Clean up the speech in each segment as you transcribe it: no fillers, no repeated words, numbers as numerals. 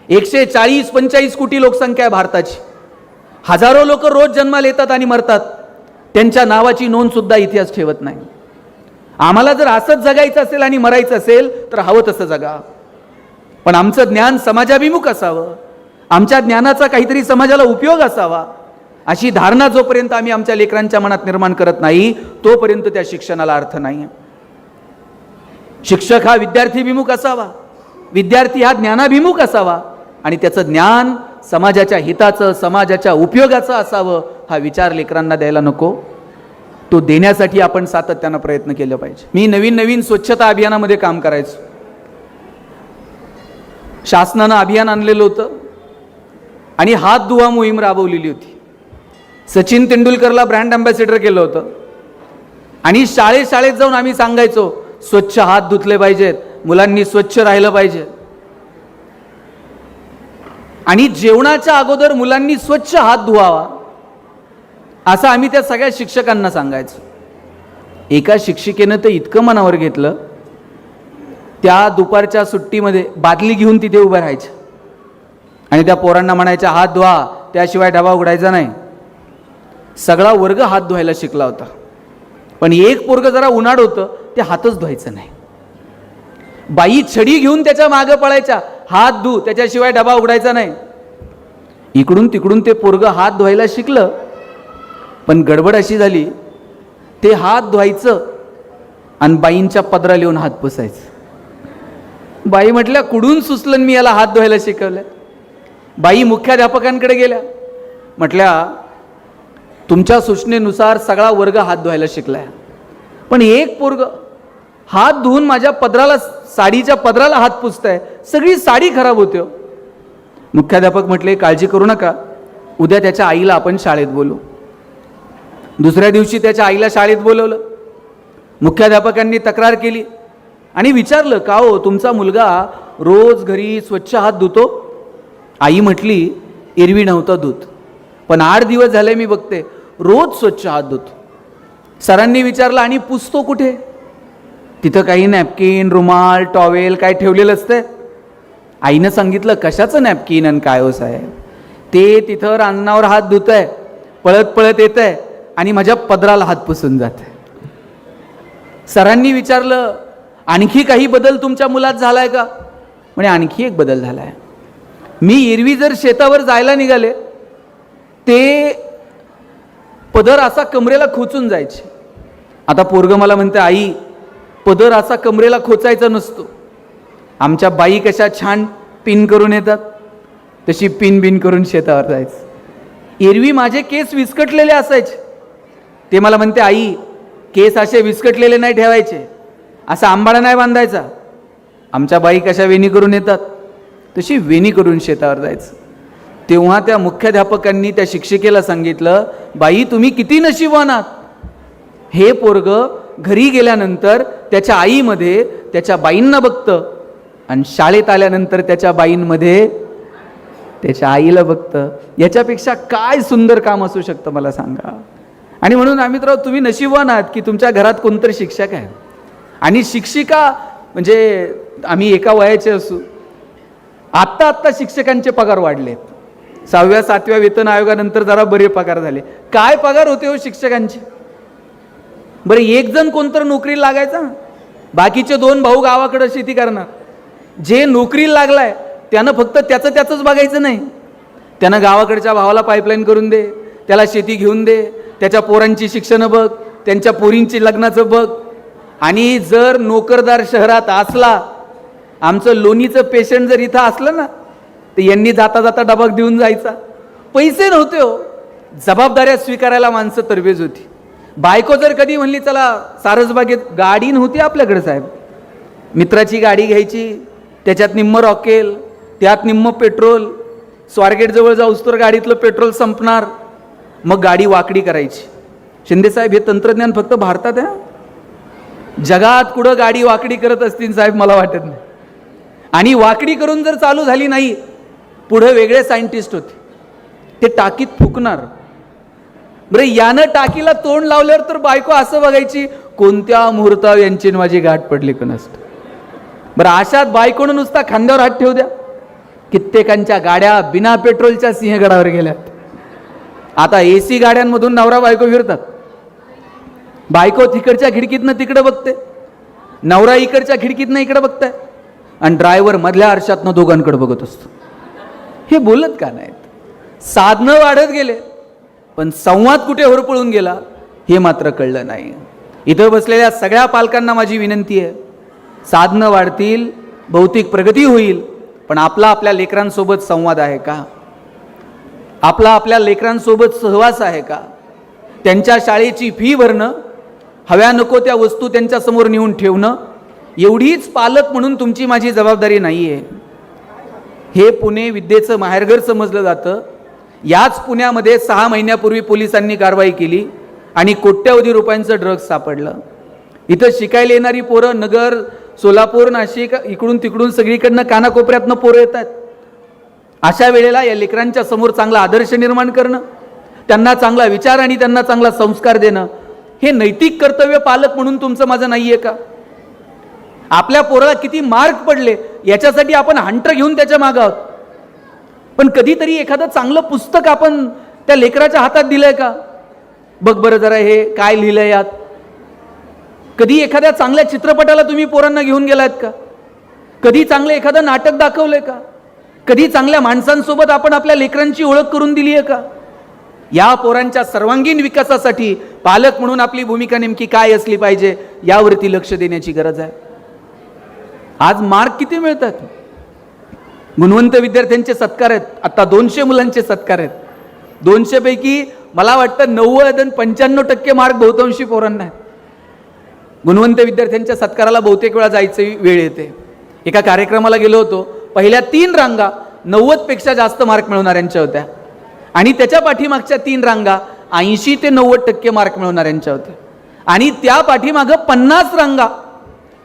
140-45 कोटी लोकसंख्या आहे भारताची. हजारो लोक रोज जन्माला येतात आणि मरतात, त्यांच्या नावाची नोंद सुद्धा इतिहास ठेवत नाही. आम्हाला जर असंच जगायचं असेल आणि मरायचं असेल तर हवं तसं जगा, पण आमचं ज्ञान समाजाभिमुख असावं, आमच्या ज्ञानाचा काहीतरी समाजाला उपयोग असावा, अशी धारणा जोपर्यंत आम्ही आमच्या लेकरांच्या मनात निर्माण करत नाही तोपर्यंत त्या शिक्षणाला अर्थ नाही. शिक्षक हा विद्यार्थीभिमुख असावा, विद्यार्थी हा ज्ञानाभिमुख असावा आणि त्याचं ज्ञान समाजाच्या हिताचं, समाजाच्या उपयोगाचं असावं, हा विचार लेकरांना द्यायला नको. तो देण्यासाठी आपण सातत्यानं प्रयत्न केले पाहिजे. मी नवीन स्वच्छता अभियानामध्ये काम करायचो. शासनानं अभियान आणलेलं होतं आणि हात धुवा मोहीम राबवलेली होती. सचिन तेंडुलकरला ब्रँड अँबॅसेडर केलं होतं आणि शाळेत जाऊन आम्ही सांगायचो स्वच्छ हात धुतले पाहिजेत, मुलांनी स्वच्छ राहिलं पाहिजे आणि जेवणाच्या अगोदर मुलांनी स्वच्छ हात धुवावा असं आम्ही त्या सगळ्या शिक्षकांना सांगायचो. एका शिक्षिकेनं ते इतकं मनावर घेतलं, त्या दुपारच्या सुट्टीमध्ये बादली घेऊन तिथे उभ्या राहायच्या आणि त्या पोरांना म्हणायच्या हात धुवा, त्याशिवाय डबा उघडायचा नाही. सगळा वर्ग हात धुवायला शिकला होता, पण एक पोरग जरा उन्हाळ होतं, ते हातच धुवायचं नाही. बाई छडी घेऊन त्याच्या मागं पळायच्या, हात धु, त्याच्याशिवाय डबा उघडायचा नाही. इकडून तिकडून ते पोरग हात धुवायला शिकलं, पण गडबड अशी झाली, ते हात धुवायचं आणि बाईंच्या पदरा लिहून हात पुसायचं. बाई म्हटल्या कुठून सुचलं मी याला हात धुवायला शिकवलं. बाई मुख्याध्यापकांकडे गेल्या, म्हटल्या तुमच्या सूचनेनुसार सगळा वर्ग हात धुवायला शिकलाय, पण एक पोरग हात धुवून माझ्या पदराला, साडीच्या पदराला हात पुसताय, सगळी साडी खराब होते. मुख्याध्यापक म्हटले काळजी करू नका, उद्या त्याच्या आईला आपण शाळेत बोलू. दुसऱ्या दिवशी त्याच्या आईला शाळेत बोलवलं. मुख्याध्यापकांनी तक्रार केली आणि विचारलं का हो तुमचा मुलगा रोज घरी स्वच्छ हात धुतो? आई म्हटली एरवी नव्हता धुत, पण 8 दिवस झाले मी बघते रोज स्वच्छ हात धुतो. सरांनी विचारलं आणि पुसतो कुठे? तिथं काही नॅपकिन, रुमाल, टॉवेल काय ठेवलेलं असतं? आईनं सांगितलं कशाचं नॅपकिन आणि काय हो साहेब, ते तिथं रांजणावर हात धुत आहे, पळत पळत येत आहे आणि माझ्या पदराला हात पुसून जात आहे. सरांनी विचारलं आणखी काही बदल तुमच्या मुलात झालाय का? म्हणे आणखी एक बदल झालाय. मी एरवी जर शेतावर जायला निघाले ते पदर असा कमरेला खोचून जायचे, आता पोरग मला म्हणते आई पदर असा कमरेला खोचायचा नसतो. आमच्या बाई कशा छान पिन करून येतात तशी पिन बिन करून शेतावर जायचं. एरवी माझे केस विस्कटलेले असायचे, ते मला म्हणते आई केस असे विस्कटलेले नाही ठेवायचे, असा आंबाडा नाही बांधायचा. आमच्या बाई कशा वेणी करून येतात तशी वेणी करून शेतावर जायचं. तेव्हा त्या मुख्याध्यापकांनी त्या शिक्षिकेला सांगितलं बाई तुम्ही किती नशीबवान आहात, हे पोरग घरी गेल्यानंतर त्याच्या आईमध्ये त्याच्या बाईंना बघतं आणि शाळेत आल्यानंतर त्याच्या बाईंमध्ये त्याच्या आईला बघतं. याच्यापेक्षा काय सुंदर काम असू शकतं मला सांगा. आणि म्हणून अमितराव तुम्ही नशीबवान आहात की तुमच्या घरात कोणतरी शिक्षक आहे. आणि शिक्षिका म्हणजे आम्ही एका वयाचे असू, आत्ता शिक्षकांचे पगार वाढलेत. 6व्या-7व्या वेतन आयोगानंतर जरा बरे पगार झाले. काय पगार होते हो शिक्षकांचे? बरं एक जण कोणतर नोकरीला लागायचा, बाकीचे 2 भाऊ गावाकडे शेती करणार. जे नोकरीला लागलाय त्यानं फक्त त्याचंच बघायचं नाही, त्यानं गावाकडच्या भावाला पाईपलाईन करून दे, त्याला शेती घेऊन दे, त्याच्या पोरांची शिक्षणं बघ, त्यांच्या पोरींची लग्नाचं बघ. आणि जर नोकरदार शहरात असला, आमचं लोणीचं पेशंट जर इथं असलं ना तर यांनी जाता जाता डबा देऊन जायचा. पैसे नव्हते हो, जबाबदाऱ्या स्वीकारायला माणसं तरबेज होती. बायको जर कधी म्हणली चला सारसबागेत, गाडी नव्हती आपल्याकडे साहेब, मित्राची गाडी घ्यायची, त्याच्यात निम्म रॉकेल, त्यात निम्म पेट्रोल, स्वारगेटजवळ जाऊस तर गाडीतलं पेट्रोल संपणार, मग गाडी वाकडी करायची. शिंदेसाहेब हे तंत्रज्ञान फक्त भारतात आहे, जगात कुठं गाडी वाकडी करत असतील साहेब मला वाटत नाही. आणि वाकडी करून जर चालू झाली नाही, पुढे वेगळे सायंटिस्ट होते, ते टाकीत फुकणार. बरं यानं टाकीला तोंड लावल्यावर तर बायको असं बघायची कोणत्या मुहूर्तावर यांची माझी गाठ पडली का नसतं. बरं अशात बायकोनं नुसता खांद्यावर हात ठेवू द्या, कित्येकांच्या गाड्या बिना पेट्रोलच्या सिंहगडावर गेल्यात. आता AC गाड्यांमधून नवरा बायको फिरतात. बायको तिकडच्या खिडकीतनं तिकडे बघते, नवरा इकडच्या खिडकीतनं इकडे बघताय, आणि ड्रायव्हर मधल्या आरशातनं दोघांकडे बघत असतो. हे बोलत का नाहीत? साधनं वाढत गेले, पण संवाद कुठे होरपळून गेला हे मात्र कळलं नाही. इथं बसलेल्या सगळ्या पालकांना माझी विनंती आहे, साधनं वाढतील, भौतिक प्रगती होईल, पण आपला आपल्या लेकरांसोबत संवाद आहे का? आपला आपल्या लेकरांसोबत सहवास आहे का? त्यांच्या शाळेची फी भरणं, हव्या नको त्या वस्तू त्यांच्यासमोर नेऊन ठेवणं, एवढीच पालक म्हणून तुमची माझी जबाबदारी नाही आहे. हे पुणे विद्येचं माहेरघर समजलं जातं. याच पुण्यामध्ये 6 महिन्यापूर्वी पोलिसांनी कारवाई केली आणि कोट्यवधी रुपयांचं ड्रग्ज सापडलं. इथं शिकायला येणारी पोरं नगर, सोलापूर, नाशिक, इकडून तिकडून सगळीकडनं कानाकोपऱ्यातनं पोरं येतात. अशा वेळेला या लेकरांच्या समोर चांगला आदर्श निर्माण करणं, त्यांना चांगला विचार आणि त्यांना चांगला संस्कार देणं, हे नैतिक कर्तव्य पालक म्हणून तुमचं माझं नाहीये का? आपल्या पोराला किती मार्क पडले याच्यासाठी आपण हंटर घेऊन त्याच्या मागं आहोत, पण कधीतरी एखादं चांगलं पुस्तक आपण त्या लेकराच्या हातात दिलंय का? बघ बरं जरा हे काय लिहिलंय यात. कधी एखाद्या चांगल्या चित्रपटाला तुम्ही पोरांना घेऊन गेलात का? कधी चांगलं एखादं नाटक दाखवलंय का? कधी चांगल्या माणसांसोबत आपण आपल्या लेकरांची ओळख करून दिली आहे का? या पोरांच्या सर्वांगीण विकासासाठी पालक म्हणून आपली भूमिका नेमकी काय असली पाहिजे यावरती लक्ष देण्याची गरज आहे. आज मार्क किती मिळतात? गुणवंत विद्यार्थ्यांचे सत्कार आहेत. आता 200 मुलांचे सत्कार आहेत. 200 पैकी मला वाटतं 90 आणि 95% मार्क बहुतांशी पोरांना आहेत. गुणवंत विद्यार्थ्यांच्या सत्काराला बहुतेक वेळा जायची वेळ येते. एका कार्यक्रमाला गेलो होतो, पहिल्या 3 रांगा 90 पेक्षा जास्त मार्क मिळवणाऱ्यांच्या होत्या आणि त्याच्या पाठीमागच्या 3 रांगा 80 ते 90% मार्क मिळवणाऱ्यांच्या होत्या आणि त्या पाठीमागं 50 रांगा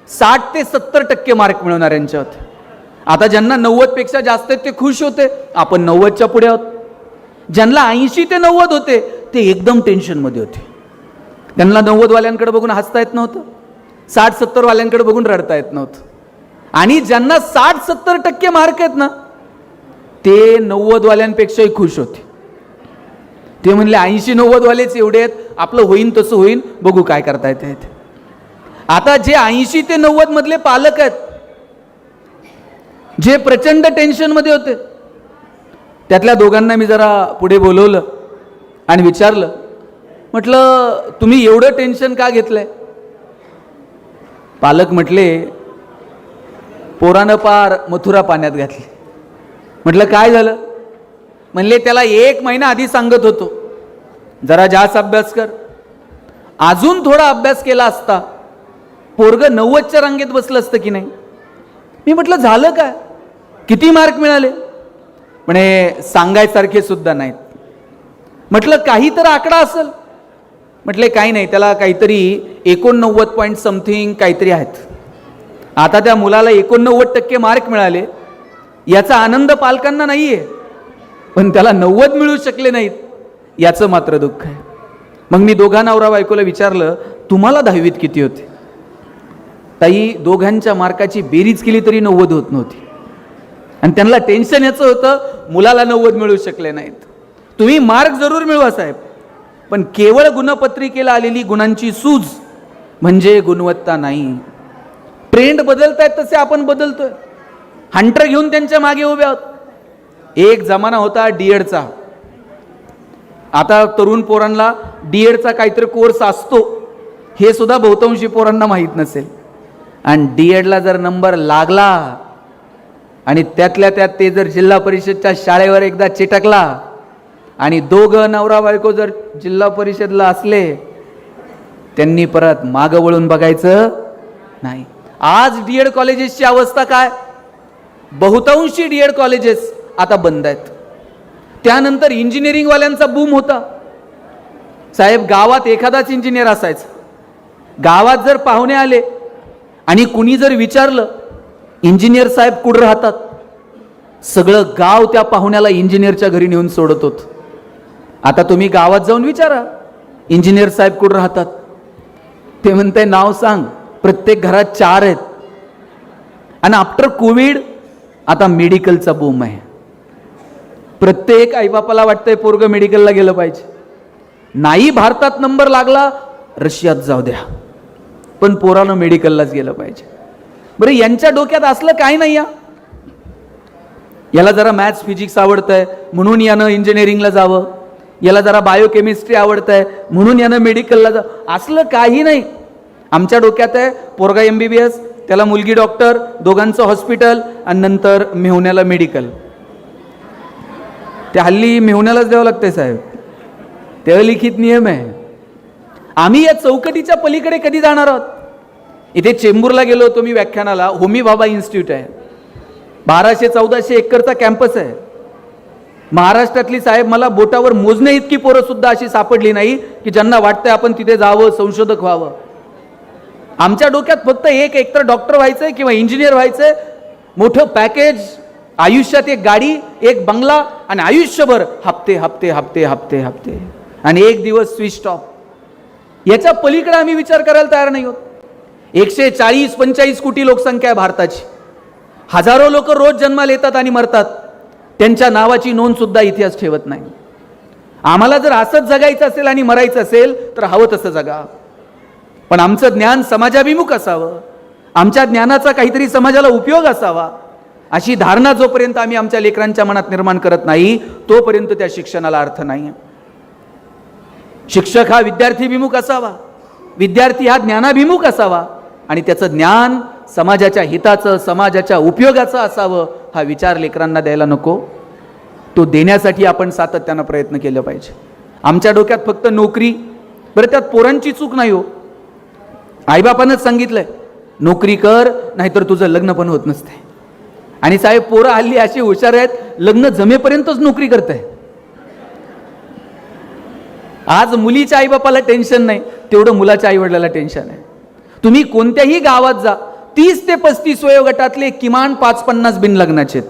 60 ते 70% मार्क मिळवणाऱ्यांच्या होत्या. आता ज्यांना 90 पेक्षा जास्त आहेत ते खुश होते, आपण 90च्या पुढे आहोत. ज्यांना 80 ते 90 होते ते एकदम टेन्शनमध्ये होते. त्यांना 90 वाल्यांकडे बघून हसता येत नव्हतं, 60-70 वाल्यांकडे बघून रडता येत नव्हतं. आणि ज्यांना 60-70% मार्क आहेत ना ते 90 वाल्यांपेक्षाही खुश होते. ते म्हणले 80-90 वालेच एवढे आहेत, आपलं होईन तसं होईन, बघू काय करता येते. आता जे 80 ते 90 मधले पालक आहेत, जे प्रचंड टेन्शन मध्ये होते, त्यातल्या दोघांना मी जरा पुढे बोलवलं आणि विचारलं, म्हटलं तुम्ही एवढं टेन्शन का घेतलंय? पालक म्हटले, पोरानं पार मथुरा पाण्यात घातली. म्हटलं काय झालं? म्हणले त्याला 1 महिना आधी सांगत होतो जरा जास्त अभ्यास कर, अजून थोडा अभ्यास केला असता पोरगं 90च्या रांगेत बसलं असतं की नाही. मी म्हटलं झालं काय, किती मार्क मिळाले? म्हणे सांगायसारखे सुद्धा नाहीत. म्हटलं काही तर आकडा असेल? म्हटले काही नाही, त्याला काहीतरी 89 पॉईंट समथिंग काहीतरी आहेत. आता त्या मुलाला 89% मार्क मिळाले याचा आनंद पालकांना नाहीये, पण त्याला 90 मिळू शकले नाहीत याचं मात्र दुःख आहे. मग मी दोघा नवरा बायकोला विचारलं, तुम्हाला 10वीत किती होते? ताई दोघांच्या मार्काची बेरीज केली तरी 90 होत नव्हती आणि त्यांना टेन्शन याचं होतं, मुलाला 90 मिळू शकले नाहीत. तुम्ही मार्क जरूर मिळवा साहेब, पण केवळ गुणपत्रिकेला आलेली गुणांची सूज म्हणजे गुणवत्ता नाही. ट्रेंड बदलतायत तसे आपण बदलतोय, हंटर घेऊन त्यांच्या मागे उभे आहोत. एक जमाना होता डीएडचा, आता तरुण पोरांना डीएडचा काहीतरी कोर्स असतो हे सुद्धा बहुतांशी पोरांना माहीत नसेल. आणि डीएडला जर नंबर लागला आणि त्यातल्या त्यात ते जर जिल्हा परिषदच्या शाळेवर एकदा चिटकला आणि दोघं नवरा बायको जर जिल्हा परिषदला असले, त्यांनी परत मागं वळून बघायचं नाही. आज डीएड कॉलेजेसची अवस्था काय? बहुतांशी डीएड कॉलेजेस आता बंद आहेत. त्यानंतर इंजिनिअरिंग वाल्यांचा बूम होता साहेब. गावात एखादाच इंजिनियर असायचा. गावात जर पाहुणे आले आणि कुणी जर विचारलं इंजिनियर साहेब कुठं राहतात, सगळं गाव त्या पाहुण्याला इंजिनियरच्या घरी नेऊन सोडत होत. आता तुम्ही गावात जाऊन विचारा इंजिनियर साहेब कुठं राहतात, ते म्हणते नाव सांग, प्रत्येक घरात 4 आहेत. आणि आफ्टर कोविड आता मेडिकलचा बूम आहे. प्रत्येक आईबापाला वाटतंय पोरगं मेडिकलला गेलं पाहिजे. नाही भारतात नंबर लागला, रशियात जाऊ द्या, पण पोरानं मेडिकललाच गेलं पाहिजे. बरं, यांच्या डोक्यात असलं काय नाही. याला जरा मॅथ्स फिजिक्स आवडतंय म्हणून यानं इंजिनिअरिंगला जावं, याला जरा बायोकेमिस्ट्री आवडतंय म्हणून यानं मेडिकलला जावं, असलं काही नाही. आमच्या डोक्यात आहे पोरगा MBBS, त्याला मुलगी डॉक्टर, दोघांचं हॉस्पिटल, आणि नंतर मेहुण्याला मेडिकल. त्या हल्ली मेहुण्यालाच द्यावं लागतंय साहेब, ते लिखित नियम आहे. आम्ही या चौकटीच्या पलीकडे कधी जाणार आहोत? इथे चेंबूरला गेलो होतो मी व्याख्यानाला. होमी भाभा इन्स्टिट्यूट आहे, 1200-1400 एकरचा कॅम्पस आहे. महाराष्ट्रातली साहेब मला बोटावर मोजणे इतकी पोरं सुद्धा अशी सापडली नाही की ज्यांना वाटतंय आपण तिथे जावं, संशोधक व्हावं. आमच्या डोक्यात फक्त एकतर डॉक्टर व्हायचंय किंवा इंजिनियर व्हायचंय, मोठं पॅकेज, आयुष्यात एक गाडी, एक बंगला, आणि आयुष्यभर हप्ते हप्ते हप्ते हप्ते हप्ते, आणि एक दिवस स्विच ऑफ. याच्या पलीकडे आम्ही विचार करायला तयार नाही होत. 140-45 कोटी लोकसंख्या आहे भारताची. हजारो लोक रोज जन्माला येतात आणि मरतात, त्यांच्या नावाची नोंद सुद्धा इतिहास ठेवत नाही. आम्हाला जर असंच जगायचं असेल आणि मरायचं असेल तर हवं तसं जगा, पण आमचं ज्ञान समाजाभिमुख असावं, आमच्या ज्ञानाचा काहीतरी समाजाला उपयोग असावा, अशी धारणा जोपर्यंत आम्ही आमच्या लेकरांच्या मनात निर्माण करत नाही तोपर्यंत त्या शिक्षणाला अर्थ नाही. शिक्षक हा विद्यार्थीभिमुख असावा, विद्यार्थी हा ज्ञानाभिमुख असावा, आणि त्याचं ज्ञान समाजाच्या हिताचं, समाजाच्या उपयोगाचं असावं, हा विचार लेकरांना द्यायला नको. तो देण्यासाठी आपण सातत्यानं प्रयत्न केले पाहिजे. आमच्या डोक्यात फक्त नोकरी. बरं, त्यात पोरांची चूक नाही हो. आईबापानंच सांगितलंय नोकरी कर, नाहीतर तुझं लग्न पण होत नसते. आणि साहेब, पोरं हल्ली अशी हुशार आहेत, लग्न जमेपर्यंतच नोकरी करताय. आज मुलीच्या आईबापाला टेन्शन नाही तेवढं मुलाच्या आईवडिलाला टेन्शन आहे. तुम्ही कोणत्याही गावात जा, 30 ते 35 वयोगटातले किमान 5-50 बिन लग्नाचे.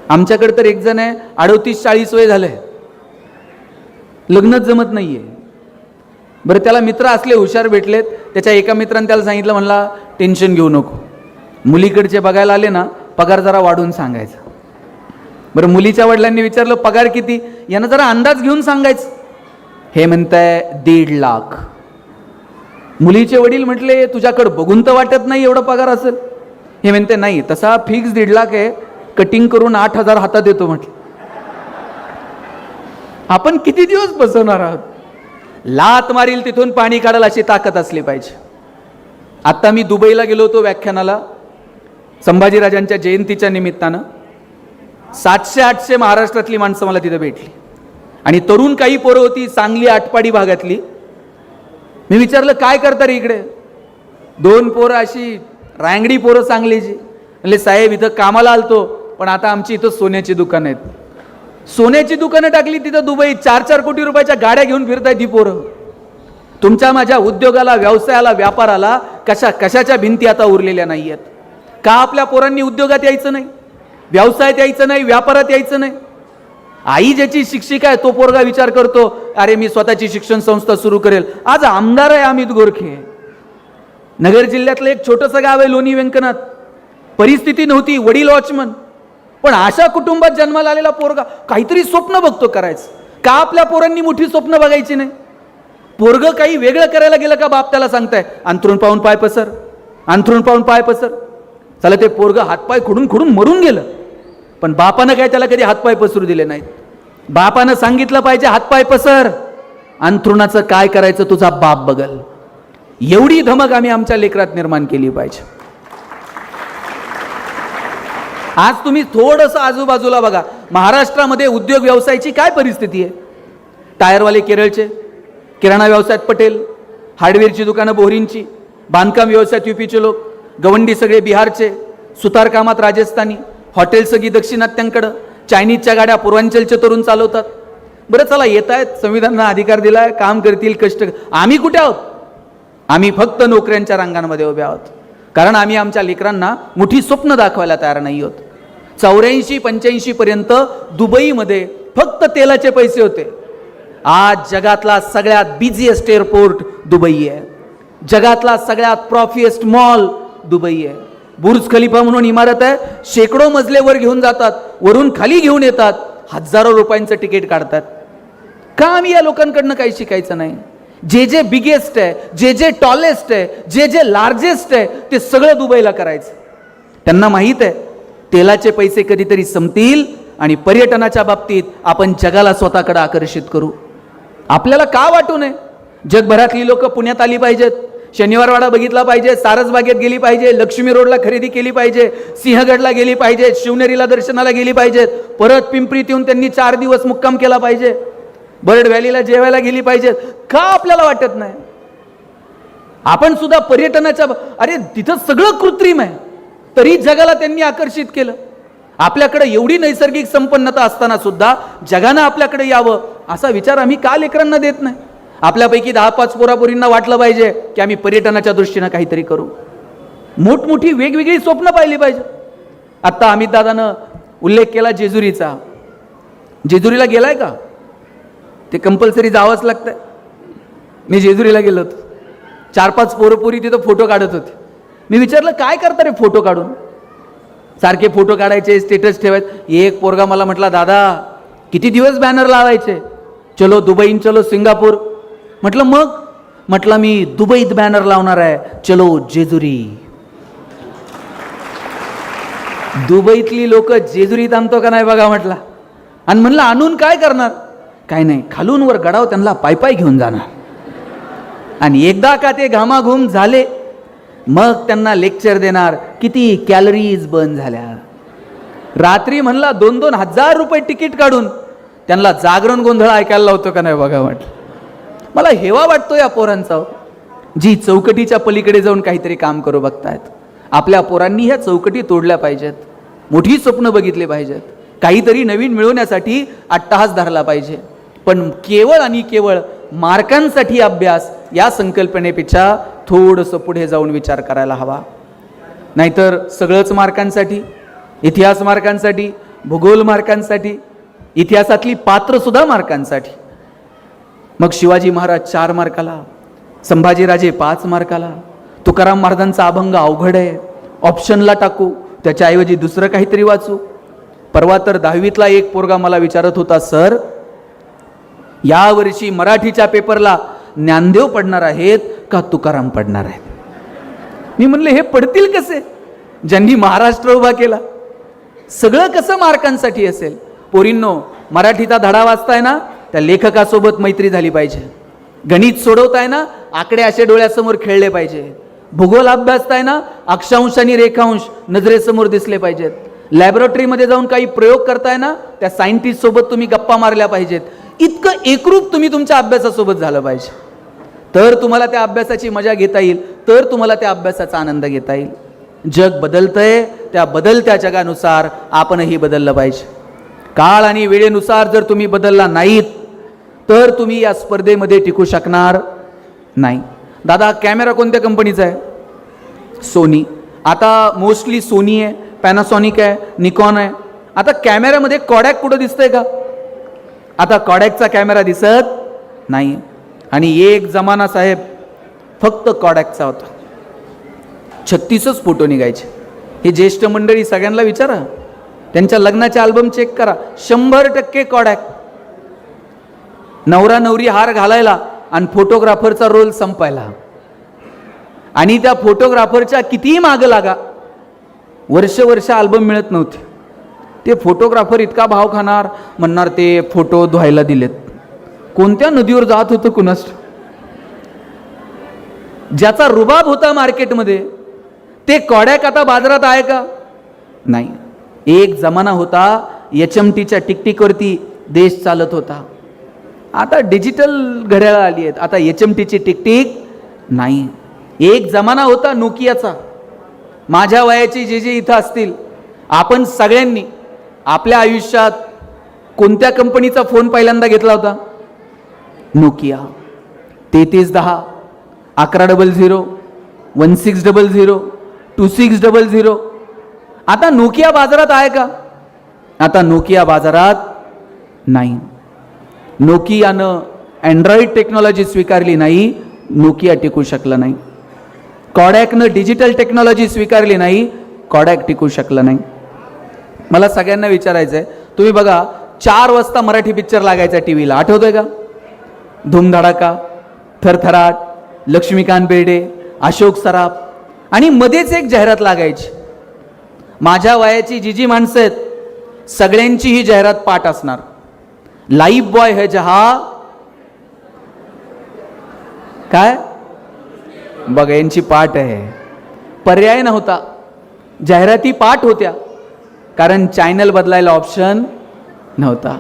आमच्याकडे तर एक जण आहे 38-40 वय झालंय, लग्नच जमत नाहीये. बरं, त्याला मित्र असले हुशार भेटलेत. त्याच्या एका मित्राने त्याला सांगितलं, म्हणला टेन्शन घेऊ नको, मुलीकडचे बघायला आले ना पगार जरा वाढवून सांगायचा. बरं, मुलीच्या वडिलांनी विचारलं पगार किती, यानं जरा अंदाज घेऊन सांगायचं. हे म्हणताय 1.5 लाख. मुलीचे वडील म्हटले तुझ्याकडे बघून तर वाटत नाही एवढा पगार असेल. हे म्हणते नाही, तसा फिक्स 1.5 लाख आहे, कटिंग करून 8,000 हातात देतो म्हटलं. आपण किती दिवस बसवणार आहोत? लात मारील तिथून पाणी काढाल अशी ताकद असली पाहिजे. आता मी दुबईला गेलो होतो व्याख्यानाला, संभाजीराजांच्या जयंतीच्या निमित्तानं. 700-800 महाराष्ट्रातली माणसं मला तिथे भेटली, आणि तरुण काही पोरं होती सांगली आटपाडी भागातली. मी विचारलं काय करता रे इकडे? 2 पोरं अशी रांगडी पोरं सांगलीची. म्हणजे साहेब इथं कामाला आलतो, पण आता आमची इथं सोन्याची दुकानं आहेत. सोन्याची दुकानं टाकली तिथं दुबईत, 4-4 कोटी रुपयाच्या गाड्या घेऊन फिरताय ती पोरं. तुमच्या माझ्या उद्योगाला, व्यवसायाला, व्यापाराला कशाच्या भिंती आता उरलेल्या नाही आहेत का? आपल्या पोरांनी उद्योगात यायचं नाही, व्यवसायात यायचं नाही, व्यापारात यायचं नाही. आई ज्याची शिक्षिका आहे तो पोरगा विचार करतो अरे मी स्वतःची शिक्षण संस्था सुरू करेल. आज आमदार आहे अमित गोरखे. नगर जिल्ह्यातलं एक छोटंसं गाव आहे लोणी व्यंकनाथ. परिस्थिती नव्हती, वडील वॉचमन, पण अशा कुटुंबात जन्माला आलेला पोरगा काहीतरी स्वप्न बघतो करायचं. का आपल्या पोरांनी मोठी स्वप्न बघायची नाही? पोरग काही वेगळं करायला गेलं का बाप त्याला सांगताय अंथरूण पाहून पाय पसर, अंथरूण पाहून पाय पसर. चला ते पोरग हातपाय खुडून खुडून मरून गेलं, पण बापानं काय त्याला कधी हातपाय पसरू दिले नाहीत. बापानं सांगितलं पाहिजे हातपाय पसर, अंथरुणाचं काय करायचं तुझा बाप बघल. एवढी धमक आम्ही आमच्या लेकरात निर्माण केली पाहिजे. आज तुम्ही थोडंसं आजूबाजूला बघा, महाराष्ट्रामध्ये उद्योग व्यवसायाची काय परिस्थिती आहे. टायरवाले केरळचे, किराणा व्यवसायात पटेल, हार्डवेअरची दुकानं बोहरींची, बांधकाम व्यवसायात युपीचे लोक, गवंडी सगळे बिहारचे, सुतार कामात राजस्थानी, हॉटेल सगळी दक्षिणात्यांकडं, चायनीजच्या गाड्या पूर्वांचलचे तरुण चालवतात. बरं चला येत आहेत, संविधानानं अधिकार दिलाय, काम करतील, कष्ट. आम्ही कुठे आहोत? आम्ही फक्त नोकऱ्यांच्या रांगांमध्ये उभे आहोत, कारण आम्ही आमच्या लेकरांना मोठी स्वप्न दाखवायला तयार नाही आहोत. 84-85 पर्यंत दुबईमध्ये फक्त तेलाचे पैसे होते. आज जगातला सगळ्यात बिझीएस्ट एअरपोर्ट दुबई आहे, जगातला सगळ्यात प्रॉफिएस्ट मॉल दुबई आहे. बुर्ज खलिफा म्हणून इमारत आहे, शेकडो मजले वर घेऊन जातात, वरून खाली घेऊन येतात, हजारो रुपयांचं तिकीट काढतात. का आम्ही या लोकांकडनं काही शिकायचं नाही? जे बिगेस्ट आहे, जे टॉलेस्ट आहे, जे लार्जेस्ट आहे, ते सगळं दुबईला करायचं. त्यांना माहीत आहे तेलाचे पैसे कधीतरी संपतील आणि पर्यटनाच्या बाबतीत आपण जगाला स्वतःकडे आकर्षित करू. आपल्याला का वाटू नये? जगभरातली लोक पुण्यात आली पाहिजेत, शनिवारवाडा बघितला पाहिजे, सारसबागेत गेली पाहिजे, लक्ष्मी रोडला खरेदी केली पाहिजे, सिंहगडला गेली पाहिजे, शिवनेरीला दर्शनाला गेली पाहिजेत, परत पिंपरीत येऊन त्यांनी 4 दिवस मुक्काम केला पाहिजे, बर्ड व्हॅलीला जेवायला गेली पाहिजेत. का आपल्याला वाटत नाही? आपण सुद्धा पर्यटनाच्या अरे तिथं सगळं कृत्रिम आहे, तरी जगाला त्यांनी आकर्षित केलं. आपल्याकडे एवढी नैसर्गिक संपन्नता असताना सुद्धा जगानं आपल्याकडे यावं असा विचार आम्ही का लेकरांना देत नाही? आपल्यापैकी 10-5 पोरापोरींना वाटलं पाहिजे की आम्ही पर्यटनाच्या दृष्टीनं काहीतरी करू. मोठमोठी वेगवेगळी स्वप्न पाहिली पाहिजे. आत्ता अमित दादानं उल्लेख केला जेजुरीचा. जेजुरीला गेलाय का? ते कंपल्सरी जावंच लागतंय. मी जेजुरीला गेलो होतो, 4-5 पोरपोरी तिथं फोटो काढत होते. मी विचारलं काय करता रे फोटो काढून? सारखे फोटो काढायचे, स्टेटस ठेवायचे. एक पोरगा मला म्हटला, दादा किती दिवस बॅनर लावायचे, चलो दुबई, चलो सिंगापूर. म्हटलं मग? म्हटलं मी दुबईत बॅनर लावणार आहे, चलो जेजुरी. दुबईतली लोक जेजुरीत आणतो का नाही बघा म्हटला. आणि म्हणलं आणून काय करणार? काय नाही, खालून वर गडाव त्यांना पायपाय घेऊन जाणार, आणि एकदा का ते घामाघूम झाले मग त्यांना लेक्चर देणार किती कॅलरीज बर्न झाल्या. रात्री म्हणला 2-2 हजार रुपये तिकीट काढून त्यांना जागरण गोंधळ ऐकायला लावतो का नाही बघा म्हटलं. मला हेवा वाटतो या पोरांचा, जी चौकटीच्या पलीकडे जाऊन काहीतरी काम करू बघतायत. आपल्या पोरांनी ह्या चौकटी तोडल्या पाहिजेत, मोठी स्वप्न बघितले पाहिजेत, काहीतरी नवीन मिळवण्यासाठी अट्टहास धरला पाहिजे. पण केवळ आणि केवळ मार्कांसाठी अभ्यास या संकल्पनेपेक्षा थोडंसं पुढे जाऊन विचार करायला हवा. नाहीतर सगळंच मार्कांसाठी, इतिहास मार्कांसाठी, भूगोल मार्कांसाठी, इतिहासातली पात्र सुद्धा मार्कांसाठी. मग शिवाजी महाराज 4 मार्काला, संभाजीराजे 5 मार्काला, तुकाराम महाराजांचा अभंग अवघड आहे, ऑप्शनला टाकू, त्याच्याऐवजी दुसरं काहीतरी वाचू. परवा तर 10वीतला एक पोरगा मला विचारत होता, सर यावर्षी मराठीच्या पेपरला ज्ञानदेव पडणार आहेत का तुकाराम पडणार आहेत? मी म्हणले हे पडतील कसे ज्यांनी महाराष्ट्र उभा केला? सगळं कसं मार्कांसाठी असेल? पोरींनो, मराठीचा धडा वाचताय ना, त्या लेखकासोबत मैत्री झाली पाहिजे. गणित सोडवताय ना, आकडे असे डोळ्यासमोर खेळले पाहिजे. भूगोल अभ्यासताय ना, अक्षांश आणि रेखांश नजरेसमोर दिसले पाहिजेत. लॅबोरेटरीमध्ये जाऊन काही प्रयोग करताय ना, त्या सायंटिस्ट सोबत तुम्ही गप्पा मारल्या पाहिजेत. इतकं एकरूप तुम्ही तुमच्या अभ्यासासोबत झालं पाहिजे, तर तुम्हाला त्या अभ्यासाची मजा घेता येईल, तर तुम्हाला त्या अभ्यासाचा आनंद घेता येईल. जग बदलतंय, त्या बदलत्या जगानुसार आपणही बदललं पाहिजे. काळ आणि वेळेनुसार जर तुम्ही बदलला नाहीत तर तुम्ही या स्पर्धेमध्ये टिकू शकणार नाही. दादा कॅमेरा कोणत्या कंपनीचा आहे? सोनी. आता मोस्टली सोनी आहे, पॅनासॉनिक आहे, निकॉन आहे. आता कॅमेऱ्यामध्ये कॉडॅक कुठं दिसतंय का? आता कॉडॅकचा कॅमेरा दिसत नाही. आणि एक जमाना साहेब फक्त कॉडॅकचा होता, 36च फोटो निघायचे. हे ज्येष्ठ मंडळी सगळ्यांना विचारा, त्यांच्या लग्नाचे अल्बम चेक करा, 100% कॉडॅक. नवरा नवरी हार घालायला आणि फोटोग्राफरचा रोल संपायला, आणि त्या फोटोग्राफरच्या कितीही मागं लागा, वर्ष अल्बम मिळत नव्हते. ते फोटोग्राफर इतका भाव खाणार, म्हणणार ते फोटो धुवायला दिलेत. कोणत्या नदीवर जात होतं कुणास? ज्याचा रुबाब होता मार्केटमध्ये ते कॉडॅक आता बाजारात आहे का? नाही. एक जमाना होता HMTच्या टिकटिकवरती देश चालत होता. आता डिजिटल घड्याळं आली आहेत, आता HMTची टिकटिक नाही. एक जमाना होता नोकियाचा. माझ्या वयाची जे इथं असतील, आपण सगळ्यांनी आपल्या आयुष्यात कोणत्या कंपनीचा फोन पहिल्यांदा घेतला होता? नोकिया. 3310, 1100, 1600, 2600. आता नोकिया बाजारात आहे का? आता नोकिया बाजारात नाही. नोकियानं अँड्रॉइड टेक्नॉलॉजी स्वीकारली नाही, नोकिया टिकू शकला नाही. कॉडॅकनं डिजिटल टेक्नॉलॉजी स्वीकारली नाही, कॉडॅक टिकू शकलं नाही. मला सगळ्यांना विचारायचं आहे, तुम्ही बघा 4 वाजता मराठी पिक्चर लागायचा टी व्हीला, आठवतोय का? धूमधडाका, थरथराट, लक्ष्मीकांत बेर्डे, अशोक सराफ, आणि मध्येच एक जाहिरात लागायची. माझ्या वयाची जी माणसं आहेत सगळ्यांची ही जाहिरात पाठ असणार. लाईफ बॉय है जहा, काय बघा यांची पाठ आहे. पर्याय नव्हता, जाहिराती पाठ होत्या, कारण चॅनल बदलायला ऑप्शन नव्हता.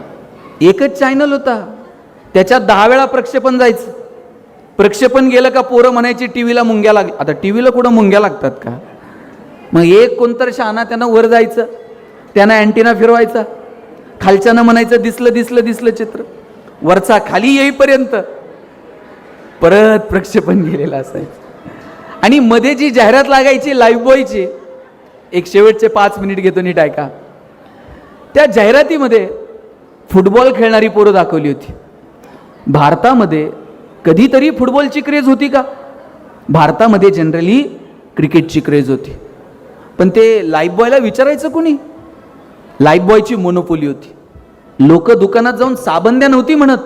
एकच चॅनल होता, त्याच्यात 10 वेळा प्रक्षेपण जायचं. प्रक्षेपण गेलं का पोरं म्हणायची टीव्हीला मुंग्या लागल्या. आता टीव्हीला कुठं मुंग्या लागतात का? मग एक कोणतर शहाणा त्यानं वर जायचं, त्यानं अँटिना फिरवायचा, खालच्यानं म्हणायचं दिसलं दिसलं दिसलं चित्र, वरचा खाली येईपर्यंत परत प्रक्षेपण गेलेलं असायचं. आणि मध्ये जी जाहिरात लागायची लाईफ बॉयची, एक शेवटचे 5 मिनिट घेतो नीट ऐका. त्या जाहिरातीमध्ये फुटबॉल खेळणारी पोरं दाखवली होती. भारतामध्ये कधीतरी फुटबॉलची क्रेज होती का? भारतामध्ये जनरली क्रिकेटची क्रेज होती. पण ते लाईफ बॉयला विचारायचं कोणी? लाईफ बॉयची मोनोपोली होती. लोक दुकानात जाऊन साबण द्या नव्हती म्हणत,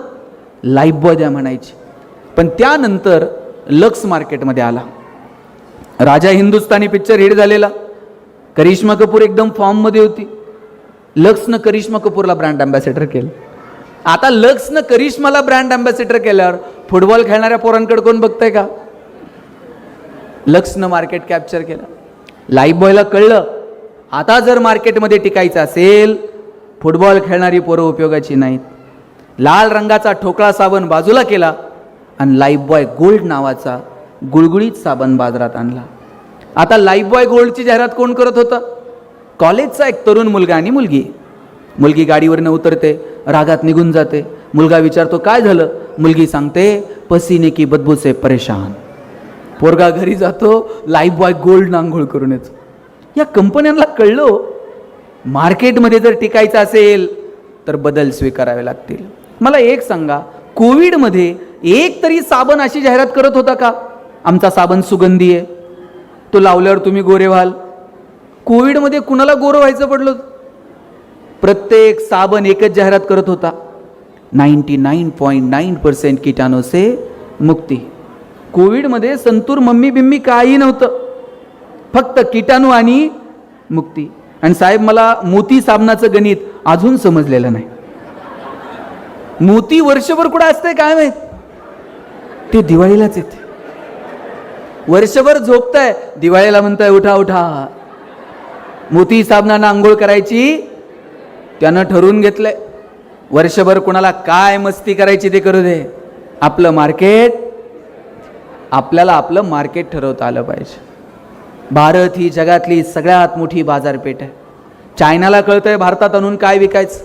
लाईफ बॉय द्या म्हणायची. पण त्यानंतर लक्स मार्केटमध्ये आला. राजा हिंदुस्तानी पिक्चर हिट झालेला, करिश्मा कपूर एकदम फॉर्ममध्ये होती. लक्सनं करिश्मा कपूरला ब्रँड अँबॅसेडर केलं. आता लक्सनं करिश्माला ब्रँड अँबॅसेडर केल्यावर फुटबॉल खेळणाऱ्या पोरांकडे कोण बघतंय का? लक्सनं मार्केट कॅप्चर केलं. लाईफ बॉयला कळलं, आता जर मार्केटमध्ये टिकायचं असेल, फुटबॉल खेळणारी पोरं उपयोगाची नाहीत. लाल रंगाचा ठोकळा साबण बाजूला केला आणि लाईफ बॉय गोल्ड नावाचा गुळगुळीत साबण बाजारात आणला. आता लाईफ बॉय गोल्डची जाहिरात कोण करत होतं? कॉलेजचा एक तरुण मुलगा आणि मुलगी. मुलगी गाडीवरनं उतरते, रागात निघून जाते. मुलगा विचारतो काय झालं? मुलगी सांगते पसीने की बदबू से परेशान. पोरगा घरी जातो, लाईफ बॉय गोल्ड आंघोळ करून येतो. या कंपन्यांना कळलं, मार्केटमध्ये जर टिकायचं असेल तर बदल स्वीकारावे लागतील. मला एक सांगा, कोविडमध्ये एक तरी साबण अशी जाहिरात करत होता का? आमचा साबण सुगंधी आहे, तो लावल्यावर तुम्ही गोरे व्हाल. कोविडमध्ये कुणाला गोरं व्हायचं पडलं? प्रत्येक साबण एकच जाहिरात करत होता, 99.9% कीटाणू से मुक्ती. कोविडमध्ये संतूर मम्मी बिम्मी काही नव्हतं, फक्त कीटाणू आणि मुक्ती. आणि साहेब, मला मोती साबणाचं गणित अजून समजलेलं नाही. मोती वर्षभर कुठं असतंय काय माहित? ते दिवाळीलाच येते. वर्षभर झोपताय, दिवाळीला म्हणताय उठा उठा. मोती साबणानं आंघोळ करायची त्यानं ठरवून घेतलंय. वर्षभर कुणाला काय मस्ती करायची ते करू दे, आपलं मार्केट, आपल्याला आपलं मार्केट ठरवता आलं पाहिजे. भारत ही जगातली सगळ्यात मोठी बाजारपेठ आहे. चायनाला कळतंय भारतात आणून काय विकायचं,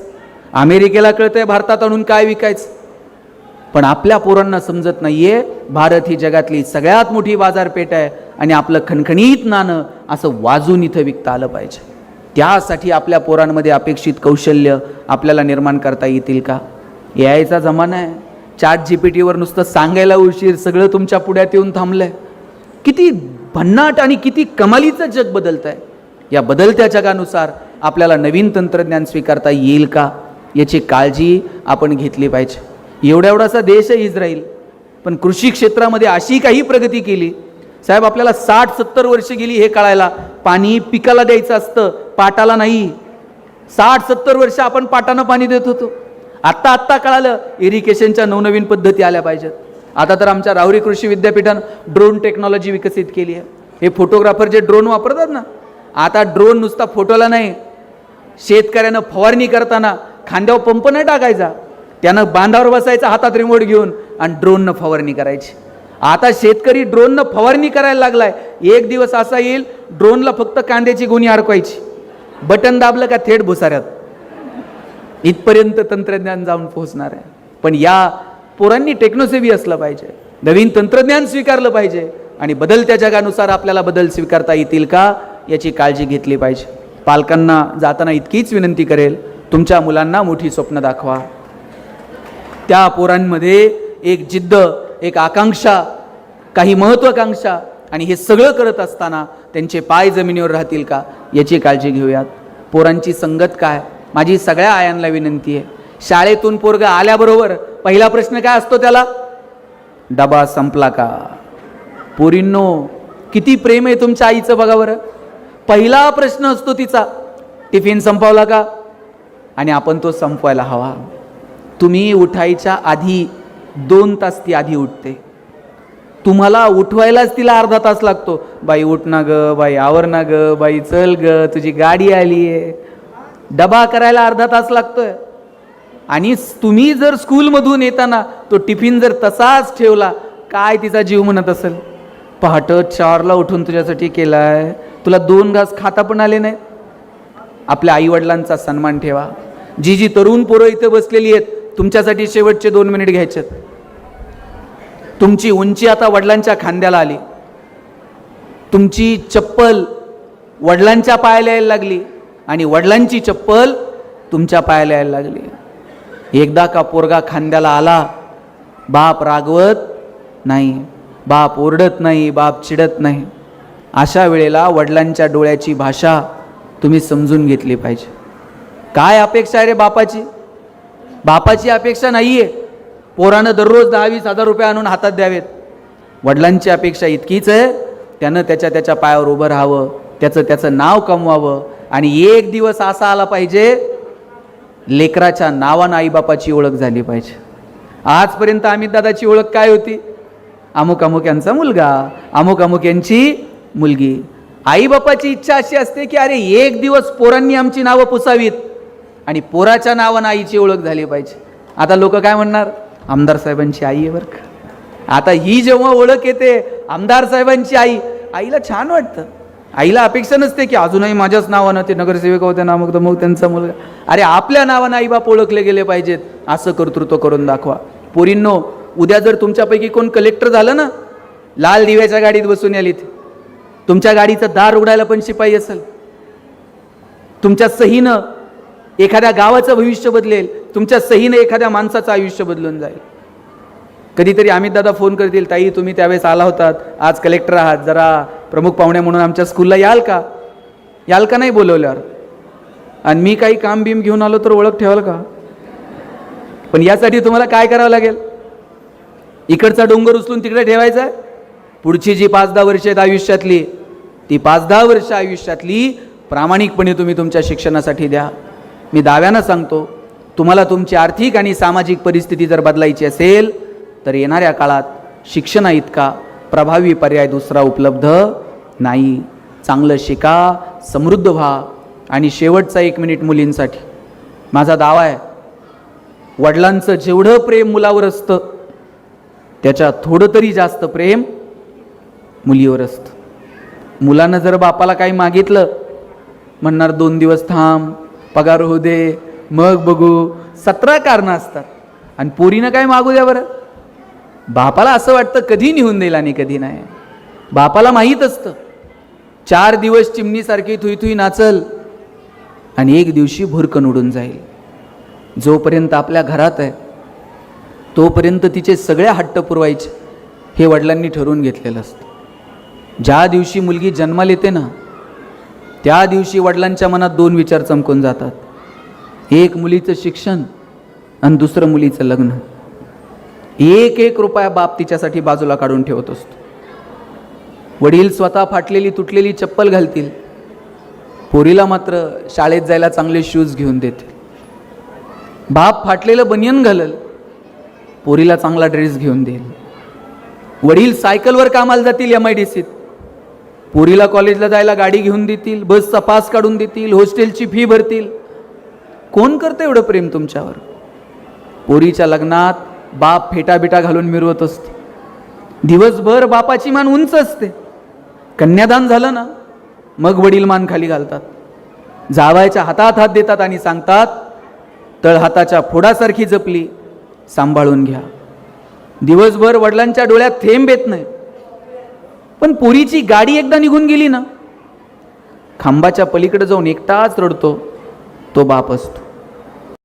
अमेरिकेला कळतंय भारतात आणून काय विकायचं. पण आपल्या पोरांना समजत नाहीये, भारत ही जगातली सगळ्यात मोठी बाजारपेठ आहे आणि आपलं खणखणीत नाणं असं वाजून इथं विकता आलं पाहिजे. त्यासाठी आपल्या पोरांमध्ये अपेक्षित कौशल्य आपल्याला निर्माण करता येतील का? यायचा जमाना आहे. ChatGPTवर नुसतं सांगायला उशीर, सगळं तुमच्या पुढ्यात येऊन थांबलंय. किती भन्नाट आणि किती कमालीचं जग बदलत आहे. या बदलत्या जगानुसार आपल्याला नवीन तंत्रज्ञान स्वीकारता येईल का, याची काळजी आपण घेतली पाहिजे. एवढासा देश आहे इस्रायल, पण कृषी क्षेत्रामध्ये अशी काही प्रगती केली साहेब, आपल्याला 60-70 वर्ष गेली हे कळायला. पाणी पिकाला द्यायचं असतं, पाटाला नाही. 60-70 वर्ष आपण पाटानं पाणी देत होतो. आत्ता कळालं इरिगेशनच्या नवनवीन पद्धती आल्या पाहिजेत. आता तर आमच्या राहुरी कृषी विद्यापीठानं ड्रोन टेक्नॉलॉजी विकसित केली आहे. हे फोटोग्राफर जे ड्रोन वापरतात ना, आता ड्रोन नुसता फोटोला नाही, शेतकऱ्यानं फवारणी करताना खांद्यावर पंप नाही टाकायचा, त्यानं बांधावर बसायचा हातात रिमोट घेऊन आणि ड्रोननं फवारणी करायची. आता शेतकरी ड्रोननं फवारणी करायला लागलाय. एक दिवस असा येईल ड्रोनला फक्त कांद्याची गुणी अडकवायची, बटन दाबलं का थेट भुसाऱ्यात. इथपर्यंत तंत्रज्ञान जाऊन पोहोचणार आहे. पण या पोरांनी टेक्नोसेव्ही असलं पाहिजे, नवीन तंत्रज्ञान स्वीकारलं पाहिजे आणि बदलत्या जगानुसार आपल्याला बदल स्वीकारता येतील का याची काळजी घेतली पाहिजे. पालकांना जाताना इतकीच विनंती करेल, तुमच्या मुलांना मोठी स्वप्न दाखवा. त्या पोरांमध्ये एक जिद्द, एक आकांक्षा, काही महत्त्वाकांक्षा आणि हे सगळं करत असताना त्यांचे पाय जमिनीवर राहतील का याची काळजी घेऊयात. पोरांची संगत काय, माझी सगळ्या आयांना विनंती आहे, शाळेतून पोरग आल्याबरोबर पहिला प्रश्न काय असतो त्याला, डबा संपला का. पोरींनो, किती प्रेम आहे तुमच्या आईचं बघा बरं. पहिला प्रश्न असतो तिचा, टिफिन संपवला का. आणि आपण तो संपवायला हवा. तुम्ही उठायच्या आधी 2 तास ती आधी उठते. तुम्हाला उठवायलाच तिला अर्धा तास लागतो. बाई उठ ना ग, बाई आवर ना ग, बाई चल ग, तुझी गाडी आली आहे. डबा करायला अर्धा तास लागतोय. आणि तुम्ही जर स्कूलमधून येताना तो टिफिन जर तसाच ठेवला, काय तिचा जीव म्हणत असेल. पहाटे 4ला उठून तुझ्यासाठी केलाय, तुला 2 घास खाता पण आले नाही. आपल्या आईवडिलांचा सन्मान ठेवा. जी तरुण पोरं इथे बसलेली आहेत, तुमच्यासाठी शेवटचे 2 मिनिट घ्यायचे. तुमची उंची आता वडिलांच्या खांद्याला आली, तुमची चप्पल वडिलांच्या पायाला यायला लागली आणि वडिलांची चप्पल तुमच्या पायाला यायला लागली. एकदा का पोरगा खांद्याला आला, बाप रागवत नाही, बाप ओरडत नाही, बाप चिडत नाही. अशा वेळेला वडिलांच्या डोळ्याची भाषा तुम्ही समजून घेतली पाहिजे. काय अपेक्षा आहे रे बापाची. बापाची अपेक्षा नाही आहे पोरानं दररोज 10-20 हजार रुपये आणून हातात द्यावेत. वडिलांची अपेक्षा इतकीच आहे, त्यानं त्याच्या पायावर उभं राहावं, त्याचं नाव कमवावं. आणि एक दिवस असा आला पाहिजे, लेकराच्या नावानं आईबापाची ओळख झाली पाहिजे. आजपर्यंत अमित दादाची ओळख काय होती, अमुक अमुक यांचा मुलगा, अमुक अमुक यांची मुलगी. आईबापाची इच्छा अशी असते की अरे एक दिवस पोरांनी आमची नावं पुसावीत आणि पोराच्या नावानं आईची ओळख झाली पाहिजे. आता लोक काय म्हणणार, आमदार साहेबांची आई आहे बरं का. आता ही जेव्हा ओळख येते आमदार साहेबांची आई, आईला छान वाटतं. आईला अपेक्षा नसते की अजूनही माझ्याच नावानं ते नगरसेवक होते ना, मग त्यांचा मुलगा. अरे आपल्या नावानं आईबाप ओळखले गेले पाहिजेत, असं कर्तृत्व करून दाखवा. पोरींनो, उद्या जर तुमच्यापैकी कोण कलेक्टर झालं ना, लाल दिव्याच्या गाडीत बसून यालीत, तुमच्या गाडीचं दार उघडायला पण शिपाई असेल. तुमच्या सहीनं एखाद्या गावाचं भविष्य बदलेल, तुमच्या सहीनं एखाद्या माणसाचं आयुष्य बदलून जाईल. कधीतरी अमित दादा फोन करतील, ताई तुम्ही त्यावेळेस आला होतात, आज कलेक्टर आहात, जरा प्रमुख पाहुणे म्हणून आमच्या स्कूलला याल का. याल का नाही बोलवल्यावर. आणि मी काही काम बीम घेऊन आलो तर ओळख ठेवाल का. पण यासाठी तुम्हाला काय करावं लागेल, इकडचा डोंगर उचलून तिकडे ठेवायचा आहे. पुढची जी 5-10 वर्ष आहेत आयुष्यातली, ती 5-10 वर्ष आयुष्यातली प्रामाणिकपणे तुम्ही तुमच्या शिक्षणासाठी द्या. मी दाव्यानं सांगतो, तुम्हाला तुमची आर्थिक आणि सामाजिक परिस्थिती जर बदलायची असेल तर येणाऱ्या काळात शिक्षणा इतका प्रभावी पर्याय दुसरा उपलब्ध नाही. चांगलं शिका, समृद्ध व्हा. आणि शेवटचा 1 मिनिट मुलींसाठी माझा दावा आहे, वडिलांचं जेवढं प्रेम मुलावर असतं त्याच्या थोडं तरी जास्त प्रेम मुलीवर असतं. मुलानं जर बापाला काही मागितलं, म्हणणार 2 दिवस थांब, पगार होऊ दे, मग बघू, 17 कारणं असतात. आणि पोरीनं काय मागू द्या बरं. बापाला असं वाटतं कधी निघून देईल आणि कधी नाही. बापाला माहीत असतं 4 दिवस चिमणीसारखी थुई नाचल आणि एक दिवशी भुरकन उडून जाईल. जोपर्यंत आपल्या घरात आहे तोपर्यंत तिचे सगळे हट्ट पुरवायचे हे वडिलांनी ठरवून घेतलेलं असतं. ज्या दिवशी मुलगी जन्माला येते ना, त्या दिवशी वडिलांच्या मनात 2 विचार चमकून जातात. एक मुलीचं शिक्षण आणि दुसरं मुलीचं लग्न. 1-1 रुपया बाप तिच्यासाठी बाजूला काढून ठेवत असतो. वडील स्वतः फाटलेली तुटलेली चप्पल घालतील, पोरीला मात्र शाळेत जायला चांगले शूज घेऊन देतील. बाप फाटलेलं बनियन घालल, पोरीला चांगला ड्रेस घेऊन देईल. वडील सायकलवर कामाला जातील MIDCत, पोरीला कॉलेजला जायला गाडी घेऊन देतील, बसचा पास काढून देतील, हॉस्टेलची फी भरतील. कोण करतं एवढं प्रेम तुमच्यावर. पोरीच्या लग्नात बाप फेटाबिटा घालून मिरवत असतो. दिवसभर बापाची मान उंच असते. कन्यादान झालं ना, मग वडील मान खाली घालतात, जावायच्या हातात हात देतात आणि सांगतात, तळहाताच्या फोडासारखी जपली, सांभाळून घ्या. दिवसभर वडिलांच्या डोळ्यात थेंब येत नाही. पण पोरीची गाडी एकदा निघून गेली ना, खांबाच्या पलीकडे जाऊन एकटाच रडतो तो बाप असतो.